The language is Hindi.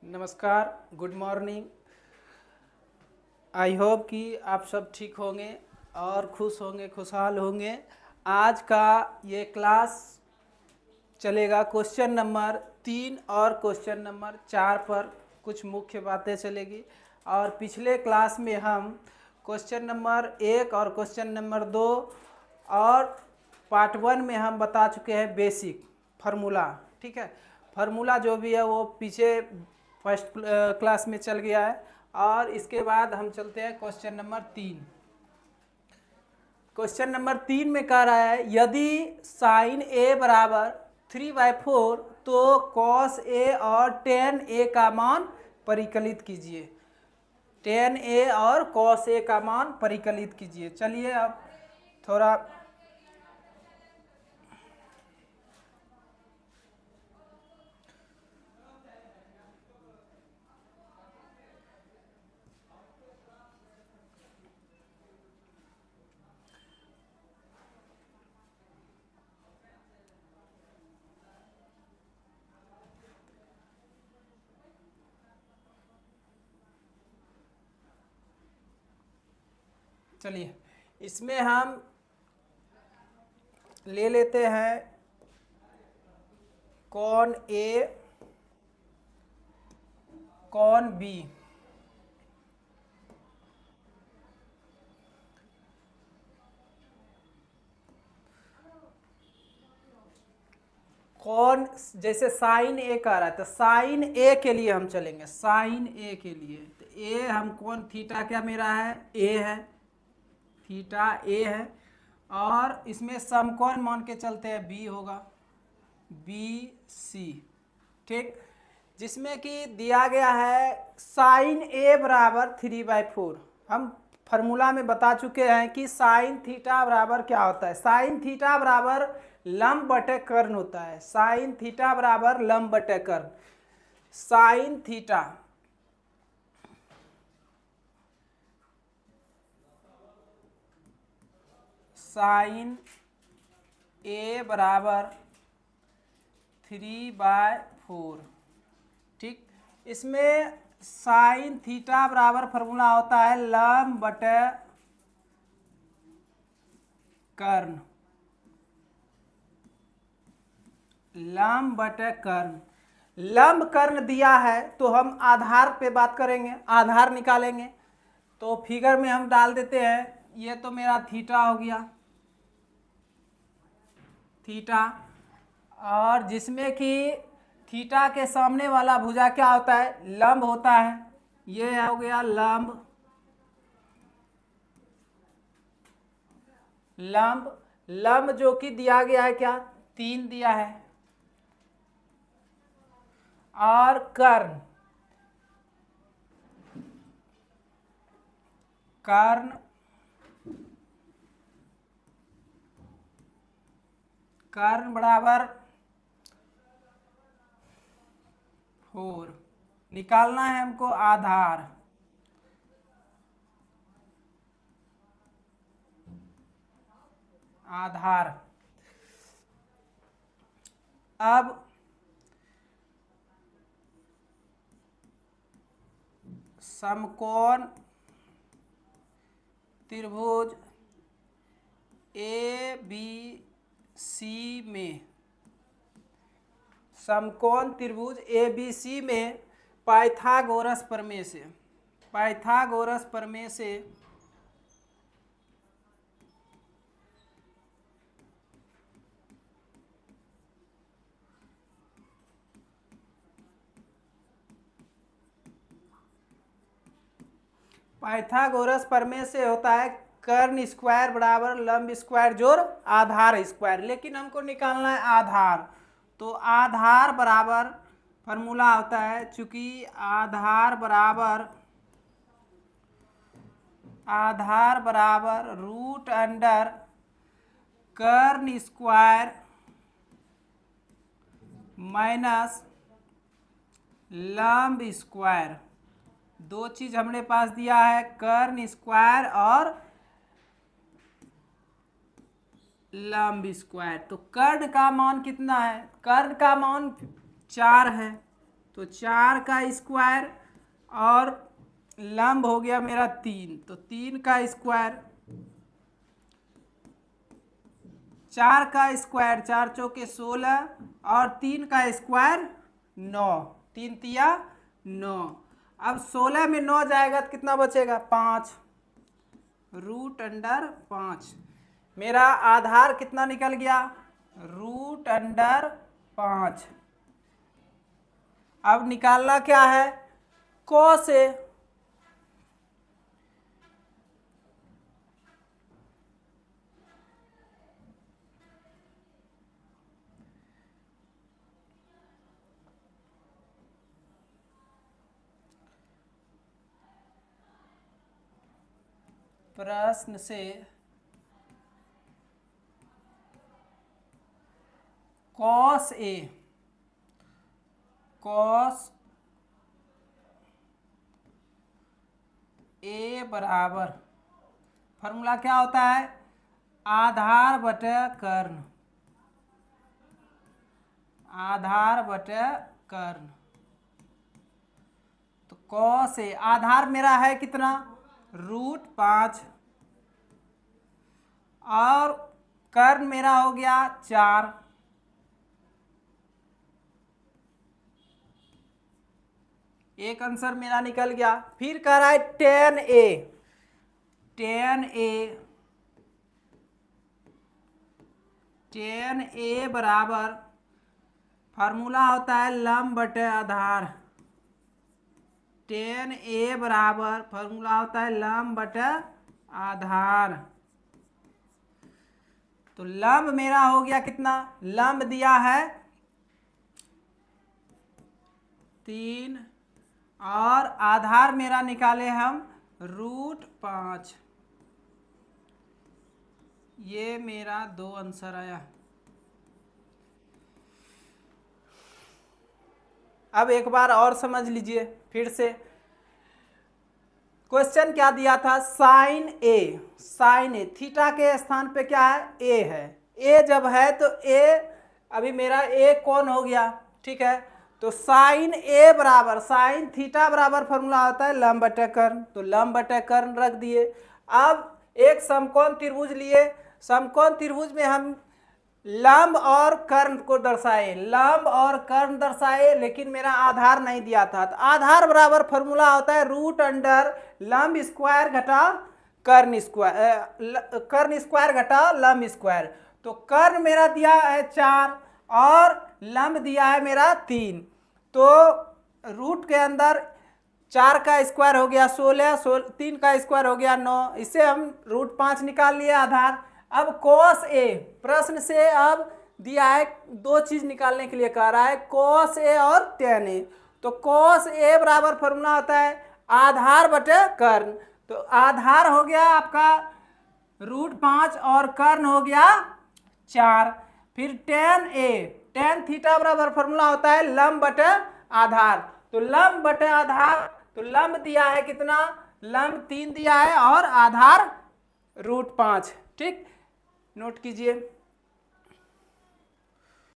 नमस्कार, गुड मॉर्निंग। आई होप कि आप सब ठीक होंगे और खुश होंगे, खुशहाल होंगे। आज का ये क्लास चलेगा क्वेश्चन नंबर 3 और क्वेश्चन नंबर 4 पर कुछ मुख्य बातें चलेगी। और पिछले क्लास में हम क्वेश्चन नंबर 1 और क्वेश्चन नंबर 2 और पार्ट 1 में हम बता चुके हैं बेसिक फार्मूला। ठीक है, फार्मूला जो भी है वो पीछे फर्स्ट क्लास में चल गया है। और इसके बाद हम चलते हैं क्वेश्चन नंबर 3। क्वेश्चन नंबर 3 में कह रहा है यदि साइन ए बराबर 3/4 तो कॉस ए और टेन ए का मान परिकलित कीजिए। टेन ए और कॉस ए का मान परिकलित कीजिए। चलिए अब थोड़ा चलिए इसमें हम ले लेते हैं कॉन ए कॉन बी। कौन जैसे साइन ए का रहा है तो साइन ए के लिए हम चलेंगे। साइन ए के लिए तो ए हम कौन थीटा क्या मेरा है ए है, थीटा ए है। और इसमें समकोण मान के चलते हैं बी होगा, बी सी। ठीक, जिसमें कि दिया गया है साइन ए बराबर 3/4। हम फार्मूला में बता चुके हैं कि साइन थीटा बराबर क्या होता है। साइन थीटा बराबर लंब बटे कर्ण होता है। साइन थीटा बराबर लंब बटे कर्ण। साइन थीटा साइन ए बराबर 3/4। ठीक, इसमें साइन थीटा बराबर फार्मूला होता है लंब बटे कर्ण। लंब बटे कर्ण, लंब कर्ण दिया है तो हम आधार पे बात करेंगे, आधार निकालेंगे। तो फिगर में हम डाल देते हैं, ये तो मेरा थीटा हो गया, थीटा। और जिसमें कि थीटा के सामने वाला भुजा क्या होता है लंब होता है, ये हो गया लंब। लंब लंब जो कि दिया गया है क्या 3 दिया है। और कर्ण कर्ण कर्ण बराबर 4। निकालना है हमको आधार। आधार अब समकोण त्रिभुज ए बी सी में, समकोण त्रिभुज ए बी सी में पाइथागोरस प्रमेय से, पाइथागोरस प्रमेय से पाइथागोरस प्रमेय से होता है कर्ण स्क्वायर बराबर लंब स्क्वायर जोड़ आधार स्क्वायर। लेकिन हमको निकालना है आधार, तो आधार बराबर फार्मूला होता है, चूंकि आधार बराबर रूट अंडर कर्ण स्क्वायर माइनस लंब स्क्वायर। दो चीज हमने पास दिया है कर्ण स्क्वायर और लंब स्क्वायर। तो कर्ण का मान कितना है, कर्ण का मान 4 है, तो 4 का स्क्वायर और लंब हो गया मेरा 3, तो 3 का स्क्वायर, 4 का स्क्वायर, 4 चौके 16 और 3 का स्क्वायर 9, 3 तिया 9। अब 16 में 9 जाएगा तो कितना बचेगा? 5, √5। मेरा आधार कितना निकल गया? √5। अब निकालना क्या है? cos A। प्रश्न से cos A, cos A बराबर, फॉर्मूला क्या होता है? आधार बटे कर्ण, आधार बटे कर्ण। तो cos A, आधार मेरा है कितना? √5 और कर्ण मेरा हो गया 4। एक आंसर मेरा निकल गया। फिर कह रहा है tan A, tan A, tan A बराबर, फार्मूला होता है लंब बटे आधार। tan A बराबर फार्मूला होता है लंब बटे आधार। तो लंब मेरा हो गया कितना? लंब दिया है 3 और आधार मेरा निकाले हम √5। ये मेरा 2 आंसर आया। अब एक बार और समझ लीजिए फिर से। क्वेश्चन क्या दिया था? साइन ए, साइन ए, थीटा के स्थान पे क्या है? ए है। ए जब है तो ए, अभी मेरा ए कौन हो गया? ठीक है, तो साइन ए बराबर, साइन थीटा बराबर फॉर्मूला होता है लंब बटे कर्ण, तो लंब बटे कर्ण रख दिए। अब एक समकोण त्रिभुज लिए, समकोण त्रिभुज में हम लंब और कर्ण को दर्शाए, लंब और कर्ण दर्शाए, लेकिन मेरा आधार नहीं दिया था। तो आधार बराबर फॉर्मूला होता है √अंडर लंब स्क्वायर घटा कर्ण स्क्वायर, कर्ण स्क्वायर घटा लंब स्क्वायर। तो कर्ण मेरा दिया है 4 और लंब दिया है मेरा 3, तो रूट के अंदर 4 का स्क्वायर हो गया 16, 3 का स्क्वायर हो गया 9, इससे हम √5 निकाल लिए आधार। अब cos A, प्रश्न से अब दिया है 2 चीज निकालने के लिए कह रहा है, cos A और tan A। तो cos A बराबर फॉर्मूला होता है आधार बटे कर्ण, तो आधार हो गया आपका √5 और कर्ण हो गया 4। फिर tan A, tan थीटा बराबर फॉर्मूला होता है लंब बटे आधार, तो लंब बटे आधार, तो लंब दिया है कितना? लंब 3 दिया है और आधार √5। ठीक, नोट कीजिए।